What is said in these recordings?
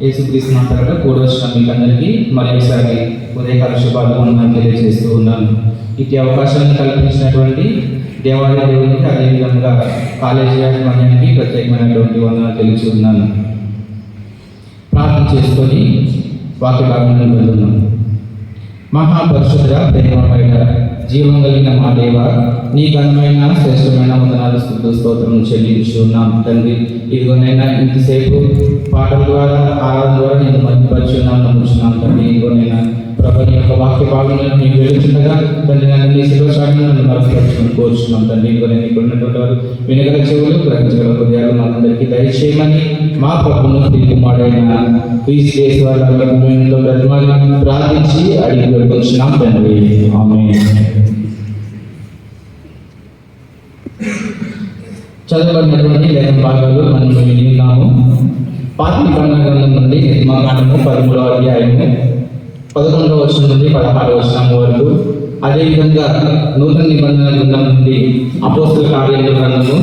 యేసుక్రీస్తు మాట్లాడగా కూడి వచ్చిన మీకందరికీ మరొకసారి ఉదయకాల శుభాకాంక్షలు తెలియజేస్తూ ఉన్నాను. ఇటు అవకాశాన్ని కల్పించినటువంటి దేవాలయ దేవునికి, అదేవిధంగా కాలేజీ యాజమాన్యానికి ప్రత్యేకమైనటువంటి వందనాలు తెలియజేస్తున్నాను. ప్రార్థన చేసుకొని వాక్య భాగంలో వెళ్తున్నాం. మహాపరిశుద్ధ ప్రేమమైన జీవం కలిగిన మా దేవ, నీ ఘనమైన శ్రేష్టమైన వందనాలు స్తోత్రం చెల్లించున్నాం తండ్రి. ఇదిగోనైనా ఇంతసేపు పాటల ద్వారా ఆరాధన ద్వారా నేను మధ్యపరిచున్నాను నమ్ముచున్నాను తండ్రి. ఇదిగోనైనా ప్రభుని యొక్క వాక్య భాగంలో నేను వెళ్తుండగా తండ్రి నన్ను నీ శిల్వశాఖను నన్ను మరపరచుకుని కోరుచున్నాను తండ్రి. ఇదిగోనైనా ఇక్కడ ఉన్నటువంటి వారు వినగల చెవులు, గ్రహించగల హృదయాలు మాకందరికీ దయచేయమని మా ప్రభును తిరిగి మాడైన క్రీస్తు యేసు వారి ప్రార్థించి అడిగి వేడుకొంచున్నాం తండ్రి. ఆమేన్. చదవబడినటువంటి లేఖన భాగాలు మనం విన్నాము. పాత నిబంధన గ్రంథం నుండి నిర్మాకాండము 13వ అధ్యాయము 11వ వచనం నుండి 16వ వచనం వరకు, అదేవిధంగా నూతన నిబంధన గ్రంథం నుండి అపోస్తల కార్యాల గ్రంథము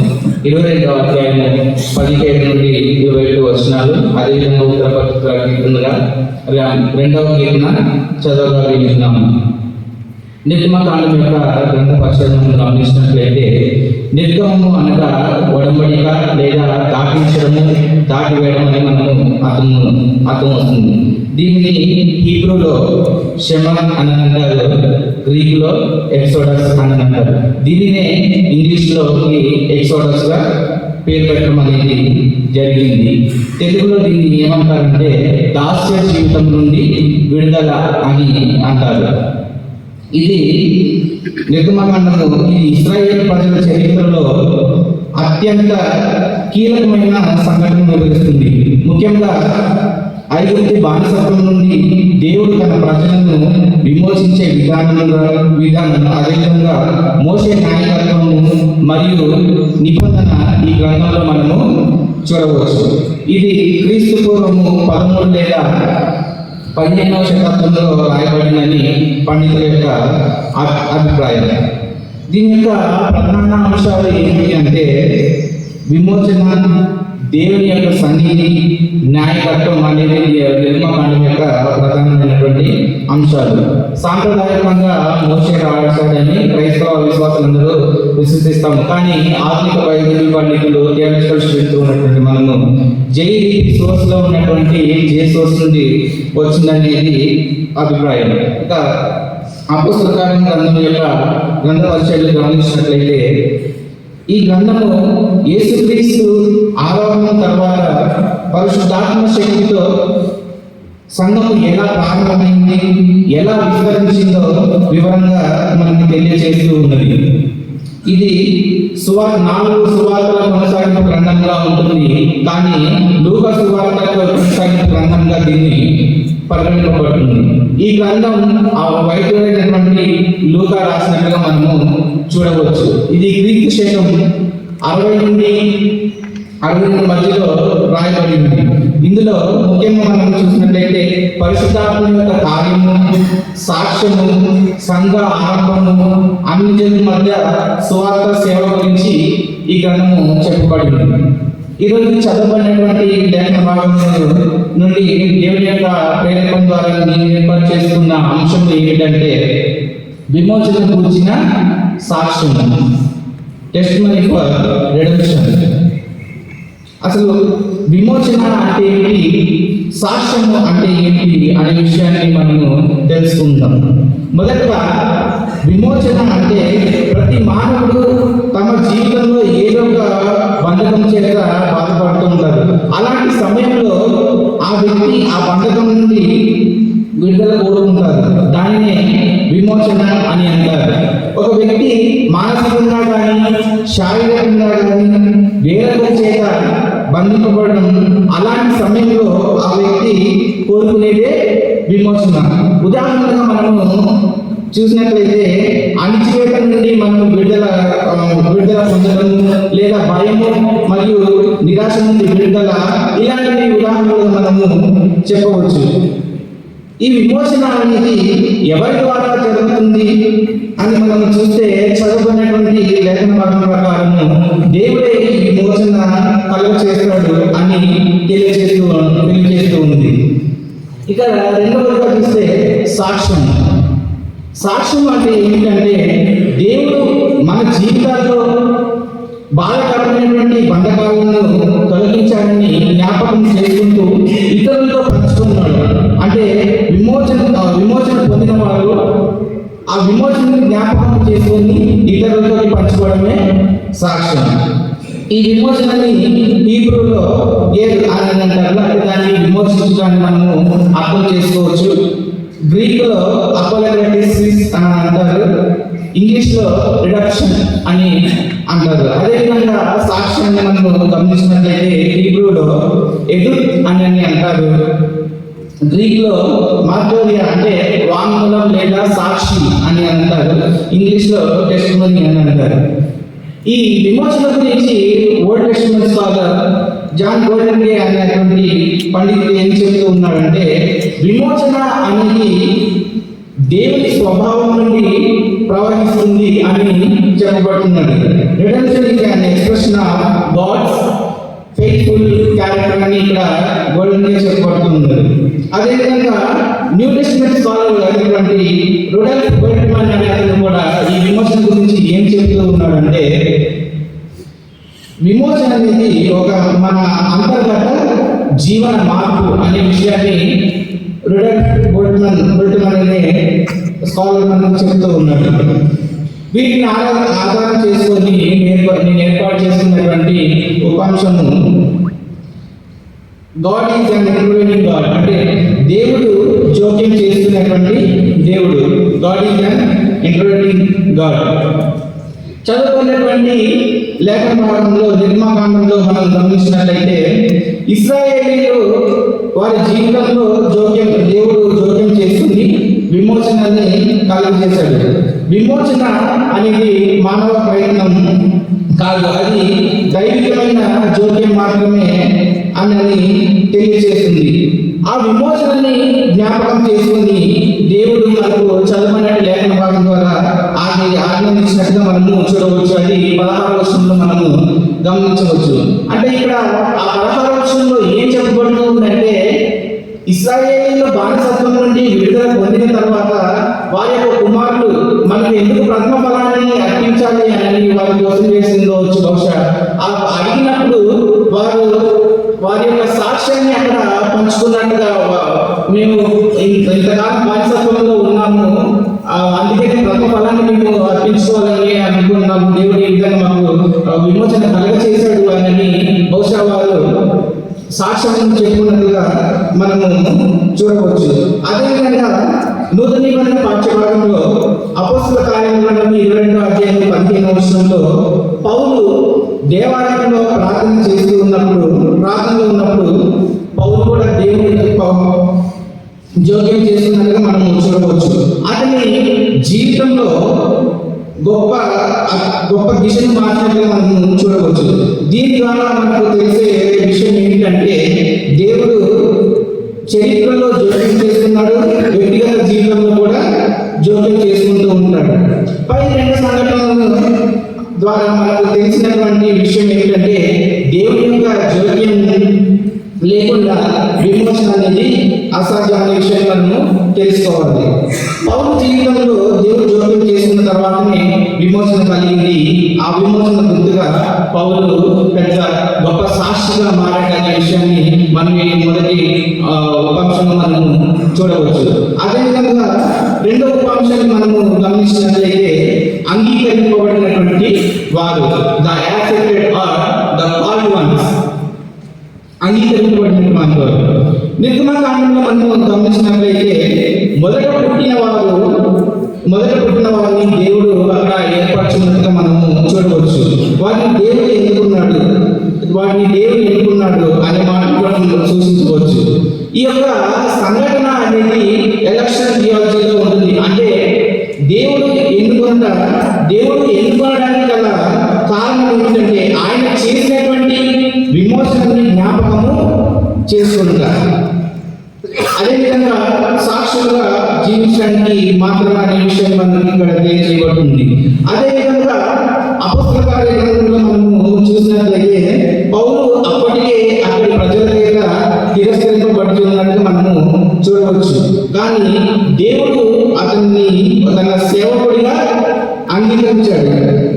22వ అధ్యాయము 17 నుండి 27 వచనాలు, అదేవిధంగా ఉత్తర పత్రిక కీర్తనగా 2వ కీర్తన చదవగా విన్నాము. నిర్గమకాండం యొక్క గ్రంథ పరిశోధనను గమనించినట్లయితే నిర్గమము అనగా ఒడంబడిక లేదా దాటించడము, దాటివేయడం అని మనము అర్థం వస్తుంది. దీనిని హీబ్రూలో షెమ అని అంటారు, గ్రీకులో ఎక్సోడస్ అని అంటారు. దీనినే ఇంగ్లీష్లో ఎక్సోడస్గా పేరు పెట్టడం అనేది జరిగింది. తెలుగులో దీన్ని ఏమంటారంటే దాస్య జీవితం నుండి విడుదల అని అంటారు. ఇది నిర్గమకాండము ఇది ఇశ్రాయేలు ప్రజల చరిత్రలో అత్యంత కీలకమైన సంఘటన వివరిస్తుంది. ముఖ్యంగా ఐగుప్తు బానిసత్వం నుండి దేవుడు తన ప్రజలను విమోచించే విధానం అదేవిధంగా మోసే నాయకత్వము మరియు నిబంధన ఈ గ్రంథంలో మనము చూడవచ్చు. ఇది క్రీస్తు పూర్వము 13 లేదా 15వ శతాబ్దంలో రాయబడిందని పండితుల యొక్క అభిప్రాయం. దీని యొక్క ప్రధాన అంశాలు ఏంటి అంటే విమోచన, దేవుని యొక్క సన్నిధి, న్యాయకత్వం అనేది నిర్గమకాండం యొక్క ప్రధానమైనటువంటి అంశాలు. సాంప్రదాయకంగా మోషే రాశాడని క్రైస్తవ విశ్వాసులందరూ విశ్వసిస్తాము. కానీ ఆధునిక బైబిల్ పండితులు, థియాలజికల్ స్టూడెంట్స్ ఉన్నటువంటి మనము సోర్స్ లో ఉన్నటువంటి జే సోర్స్ నుండి వచ్చిందనేది అభిప్రాయం. ఇంకా అపోస్తల గ్రంథం యొక్క గ్రంథ పరిచయాలు గమనించినట్లయితే ఈ గ్రంథము యేసుక్రీస్తు ఆరోహణం తర్వాత పరిశుద్ధాత్మ శక్తితో సంఘము ఎలా ప్రారంభమైంది, ఎలా విస్తరించిందో వివరంగా మనకి తెలియజేస్తూ ఉన్నది. ఇది 4 సువార్తల కొనసాగింపు గ్రంథంగా ఉంటుంది. కానీ లూకా సువార్తల కొనసాగింపు గ్రంథంగా దీన్ని పరిగణింపబడుతుంది. ఈ గ్రంథం ఆ వైద్యుడైనటువంటి లూకా రాసినట్టుగా మనము చూడవచ్చు. ఇది గ్రీకు శకం 60 నుండి 62 మధ్యలో రాయబడింది. ఇందులో ముఖ్యంగా మనం చూసినట్లయితే పరిశుద్ధాత్మ యొక్క కార్యము, సాక్ష్యము, సంఘ ఆరంభము, అన్ని జనుల మధ్య సువార్త సేవ గురించి ఈ గ్రంథము చెప్పబడింది. ఈరోజు చదవబడినటువంటి లేఖన భాగం నుండి దేవుని యొక్క ప్రేరకం ద్వారా నేను ఏర్పాటు చేసుకున్న అంశం ఏమిటంటే విమోచన గురించిన సాక్ష్యము, టెస్టిమనీ ఫర్ రెడెంప్షన్. అసలు విమోచన అంటే ఏంటి, సాక్ష్యము అంటే ఏంటి అనే విషయాన్ని మనము తెలుసుకుందాం. మొదటగా విమోచన అంటే ప్రతి మానవుడు తమ జీవితంలో ఏదో ఒక బంధకం చేత బాధపడుతూ ఉంటారు. అలాంటి సమయంలో ఆ వ్యక్తి ఆ బంధకం నుండి విడుదల కోరుకుంటారు. దానినే విమోచన అని అంటారు. ఒక వ్యక్తి మానసికంగా కానీ శారీరకంగా కానీ వేరొక చేత బంధింపబడడం, అలాంటి సమయంలో ఆ వ్యక్తి కోరుకునేదే విమోచన. ఉదాహరణగా మనము చూసినట్లయితే అణిచివేత నుండి మనం విడుదల పొందడం, లేదా భయము మరియు నిరాశ నుండి విడుదల, ఇలాంటి ఉదాహరణలు మనము చెప్పవచ్చు. ఈ విమోచన అనేది ఎవరి ద్వారా జరుగుతుంది అని మనం చూస్తే చదవబడినటువంటి లేఖన భాగం ప్రకారము దేవుడే ఈ విమోచన కలుగ చేస్తాడు అని తెలియజేస్తూ ఉంది. ఇక రెండవదిగా చూస్తే సాక్ష్యం. సాక్ష్యం అంటే ఏమిటంటే దేవుడు మన జీవితాల్లో బాధకరమైనటువంటి బంధకాలను తొలగించాలని జ్ఞాపకం చేసుకుంటూ ఇతరులతో పంచుకున్నాడు. అంటే విమోచన పొందిన వారు ఆ విమోచన జ్ఞాపకం చేసుకొని ఇతరులతో పంచుకోవడమే సాక్ష్యం. ఈ విమోచనని హీబ్రూలో గేర్ అని అంటారు. అంటే దాన్ని విమోచించడాన్ని మనము అర్థం చేసుకోవచ్చు. గ్రీకులో అపోలగెటిస్ అని అంటారు, ఇంగ్లీష్లో రిడక్షన్ అని అంటారు. అదేవిధంగా సాక్ష్యాన్ని మనము గమనించినట్లయితే హీబ్రూలో ఎదుర్ అని అంటారు, గ్రీక్లో మార్టోరియా అంటే వాంగ్మూలం లేదా సాక్షి అని అంటారు, ఇంగ్లీష్లో టెస్టిమనీ అని అంటారు. ఈ విమోచన గురించి ఓల్డ్ టెస్టిమెంట్ స్కాలర్ జాన్ గోల్డెన్గే అనేటువంటి పండితుడు ఏం చెప్తూ ఉన్నాడంటే, విమోచన అనేది దేవుని స్వభావం నుండి ప్రవహిస్తుంది అని చెప్పబడుతున్నాడు. Redemption is an expression of God's faithful character అని ఇక్కడ గోల్డెన్గే చెప్పబడుతున్నారు. అదేవిధంగా న్యూ టెస్టిమెంట్ స్కాలర్ అయినటువంటి రుడల్ఫ్ బర్ట్మన్ అనే అతను కూడా ఈ విమోచన గురించి ఏం చెప్తూ ఉన్నాడంటే, విమోచన అనేది ఒక మన అంతర్గత జీవన మార్పు అనే విషయాన్ని రుడల్ఫ్ బర్ట్మన్ అనే స్కాలర్ మనకు చెప్తూ ఉన్నాడు. వీటిని ఆధారం చేసుకొని నేను ఏర్పాటు చేసుకున్నటువంటి ఉపాంశము God is an intervening God, అంటే దేవుడు జోక్యం చేస్తున్నటువంటి దేవుడు. God is an intervening God. చదువుకున్నటువంటి లేఖన భాగంలో నిర్మాకాండంలో మనం గమనించినట్లయితే ఇశ్రాయేలీయులు వారి జీవితంలో దేవుడు జోక్యం చేసుకుని విమోచనని కలుగజేశాడు. విమోచన అనేది మానవ ప్రయత్నం కాదు, అది దైవికమైన జోక్యం మాత్రమే అని తెలియజేస్తుంది. ఆ విమోచనని జ్ఞాపకం చేసుకుని దేవుడు మనకు చదవని లేఖన భాగం ద్వారా ఆజ్ఞాపించినట్టుగా మనము చూడవచ్చు. అది 16వ వచనంలో మనము గమనించవచ్చు. అంటే ఇక్కడ ఆ 16వ వచనంలో ఏం చెప్పబడుతుందంటే, ఇశ్రాయేలీయుల బానిసత్వం నుండి విడుదల పొందిన తర్వాత వారి యొక్క కుమారులు మనకు ఎందుకు ప్రథమ ఫలాన్ని అర్పించాలి అని వారి కోసం చేసిందవచ్చు. బహుశా అడిగినప్పుడు వారి యొక్క సాక్ష్యాన్ని అక్కడ పంచుకున్నట్టుగా, మేము ఇంతకాలం బానిసత్వంలో ఉన్నాము, అందుకే ప్రథమ ఫలాన్ని మేము అర్పించుకోవాలని అనుకున్నాము, దేవుడు ఈ విధంగా మాకు విమోచన కలగచేశాడు అని బహుశా వారు సాక్ష్యం చెప్పుకున్నట్టుగా మనము చూడవచ్చు. అదేవిధంగా నూతన నిబంధన పాఠ్యభాగంలో అపొస్తలుల కార్యముల 22వ అధ్యాయం 15వ వచనంలో పౌలు దేవాలయంలో ప్రార్థనలో ఉన్నప్పుడు పౌలు కూడా దేవుని జోక్యం చేస్తున్నట్టుగా మనము చూడవచ్చు. అతని జీవితంలో గొప్ప దిశను మార్చినట్టుగా మనం చూడవచ్చు. దీని ద్వారా మనకు తెలిసే విషయం ఏంటంటే, దేవుడు చరిత్రలో జోక్యం చేస్తున్నాడు, వ్యక్తిగత జీవితంలో కూడా జోక్యం చేసుకుంటూ ఉంటాడు. పై రెండు సంఘటనల ద్వారా మనకు తెలిసినటువంటి విషయం ఏంటంటే, దేవుని యొక్క జోక్యం లేకుండా విమోచన అనేది అసాధ్యమైన విషయం మనము తెలుసుకోవాలి. పౌలు జీవితంలో దేవుడు జోక్యం చేసుకున్న తర్వాతనే విమోచన కలిగింది. ఆ విమోచన గుర్తుగా పౌలు పెద్ద గొప్ప సాక్షిగా మారాడనే విషయాన్ని మనం మొదటి ఉపాంశంలో మనము చూడవచ్చు. అదేవిధంగా రెండవ ఉపాంశాన్ని మనము గమనించినట్లయితే, అంగీకరింపబడినటువంటి వారు, the accepted are the called ones, అంగీకరింపబడిన వారు. నిర్గమకాండంలో మనము గమనించినట్లయితే మొదట పుట్టిన వారిని దేవుడు అక్కడ ఏర్పరచున్నట్టుగా మనము చూడవచ్చు. వారిని దేవుడు ఎన్నుకున్నాడు అనే మాట మనం సూచించవచ్చు. ఈ యొక్క సంఘటన అనేది ఎలక్షన్ థియాలజీలో ఉంటుంది. అంటే దేవుడు ఎన్నుకోవడానికి గల కారణం ఏమిటంటే, ఆయన చేసినటువంటి విమోచనని జ్ఞాపకము చేసుకుంటారు. అదేవిధంగా సాక్షులుగా జీవించడానికి మాత్రమే అనే విషయం మనకి ఇక్కడ తెలియజేయబడుతుంది. అదేవిధంగా అపొస్తలుల కార్యక్రమంలో మనము చూసినట్లయితే పౌలు అప్పటికే అక్కడి ప్రజల చేత తిరస్కరింపబడుతున్నట్టు మనము చూడవచ్చు. కానీ దేవుడు అతన్ని తన సేవకుడిగా అంగీకరించాడు.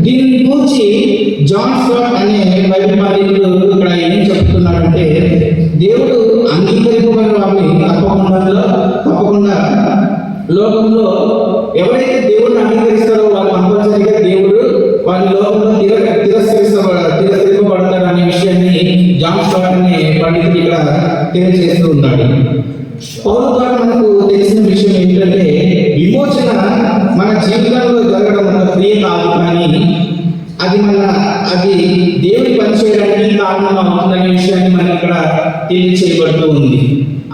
దీనిని గురించి జాన్ స్కాట్ అనే బైబిల్ పండితుడు ఇక్కడ ఏం చెప్తున్నాడంటే, దేవుడు అంగీకరింపబడిన వారిని తప్పకుండా లోకంలో ఎవరైతే దేవుడిని అంగీకరిస్తారో వాళ్ళు కంపల్సరీగా దేవుడు వారి లోకంలో తిరస్కరింపబడతారు అనే విషయాన్ని జాన్ స్కాట్ అనే పండితుడు ఇక్కడ తెలియజేస్తూ ఉన్నాడు. పౌలు ద్వారా మనకు తెలిసిన విషయం ఏంటంటే, విమోచన మన జీవితంలో జరగడం ఒక క్రియ కాదు, కానీ అది దేవుడి పనిచేయడానికి కారణం అవుతుందనే విషయాన్ని మనం ఇక్కడ తెలియచేయబడుతూ ఉంది.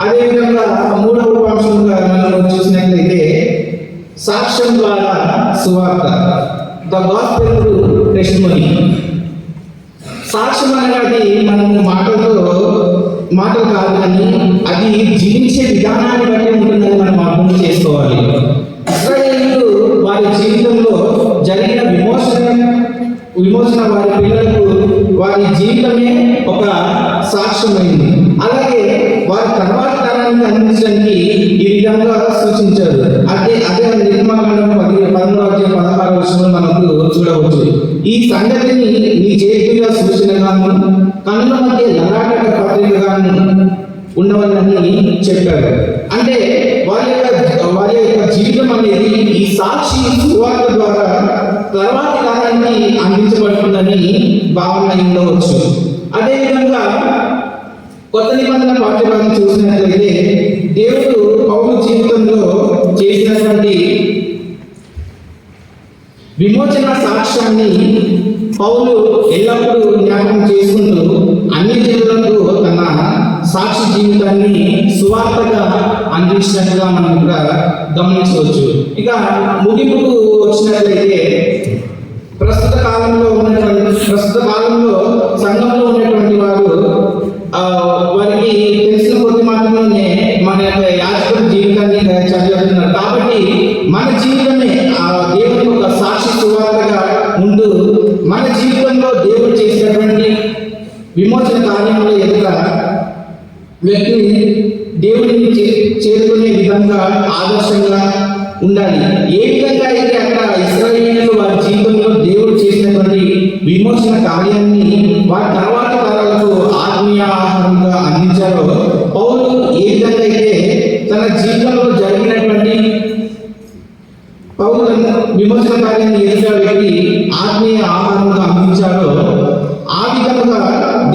అదేవిధంగా మూడవ అంశంగా మనం చూసినట్లయితే సాక్ష్యం ద్వారా సువార్త, ద గాస్పెల్ త్రూ టెస్టిమనీ. సాక్ష్యం అనేది మనము మాటలు కాదు, కానీ అది జీవించే విధానాన్ని బట్టి ఉంటుందని మనం అర్థం చేసుకోవాలి. ఇశ్రాయేలీయులు వారి జీవితంలో జరిగిన విమోచన వారి పిల్లలకు వారి జీవితమే ఒక సాక్ష్యమైంది. అలాగే వారి తర్వాత తరానికి అందించడానికి ఈ విధంగా సూచించారు. అదే నిర్మాణం 13-16 మనకు చూడవచ్చు. ఈ సంగతిని నీ చేతిగా సూచనగాను కన్నుల మధ్య లలాటక పత్రికగాను ఉండవాలని చెప్పారు. అంటే వారి యొక్క జీవితం అనేది ఈ సాక్షి సువార్త ద్వారా తర్వాతి కాలానికి అందించబడుతుందని భావన ఉండవచ్చు. అదేవిధంగా కొత్త నిబంధన పాఠ్యభాగం చూసినట్లయితే దేవుడు పౌలు జీవితంలో చేసినటువంటి విమోచన సాక్ష్యాన్ని పౌలు ఎల్లప్పుడూ జ్ఞాపకం చేసుకుంటూ అన్ని జనులకు తన సాక్షి జీవితాన్ని సువార్తగా అందించినట్టుగా మనం ఇక్కడ గమనించవచ్చు. ఇక ముగింపుకు వచ్చినట్లయితే ప్రస్తుత కాలంలో సంఘంలో ఉన్నటువంటి వారు వారికి తెలిసిన కొద్ది మాత్రమే మన యొక్క యాజకుల జీవితాన్ని చదివిస్తున్నారు. కాబట్టి మన జీవితమే దేవునికి ఒక సాక్షి సువార్తగా ఉంటూ మన జీవితంలో దేవుడు చేసినటువంటి విమోచన కార్యంలో ఎదుట వ్యక్తిని దేవుడిని చేరుకునే విధంగా ఆదర్శంగా ఉండాలి. ఏ విధంగా అయితే అక్కడ ఇశ్రాయేలీయులు వారి జీవితంలో దేవుడు చేసినటువంటి విమోచన కార్యాన్ని వారి తర్వాత తరాలకు ఆత్మీయ ఆహారంగా అందించారో, పౌలు ఏ విధంగా అయితే తన జీవితంలో జరిగినటువంటి పౌలు విమోచన కార్యాన్ని ఎదుట వ్యక్తి ఆత్మీయ ఆహారంగా అందించారో, ఆ విధంగా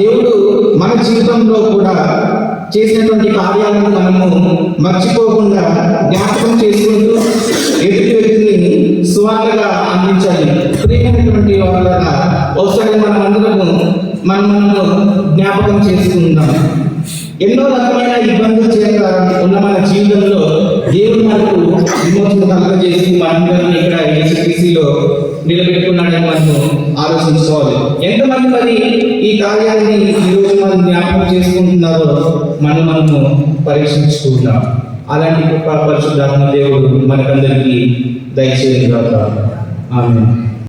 దేవుడు మన జీవితంలో కూడా చేసినటువంటి కార్యాలను మనము మర్చిపోకుండా జ్ఞాపకం చేసుకుంటూ ఎదుటి వ్యక్తిని సువార్తగా అందించాలి. ప్రియమైనటువంటి వాళ్ళ ఒకసారి మనము జ్ఞాపకం చేసుకుందాం. ఎన్నో రకమైన ఇబ్బందులు చేత ఉన్న మన జీవితంలో దేవుడు మనకు విమోచన కలుగజేసి మనందరం ఇక్కడ యేసుక్రీస్తులో నిలబెట్టుకున్నాడని మనము ఆలోచించుకోవాలి. ఎంతమంది మరి ఈ కార్యాన్ని ఈరోజు మనం జ్ఞాపకం చేసుకుంటున్నారో మనము పరీక్షించుకుంటున్నాం. అలాంటి గొప్ప పరిశుద్ధాత్మ దేవుడు మనకందరికీ దయచేయగా. ఆమేన్.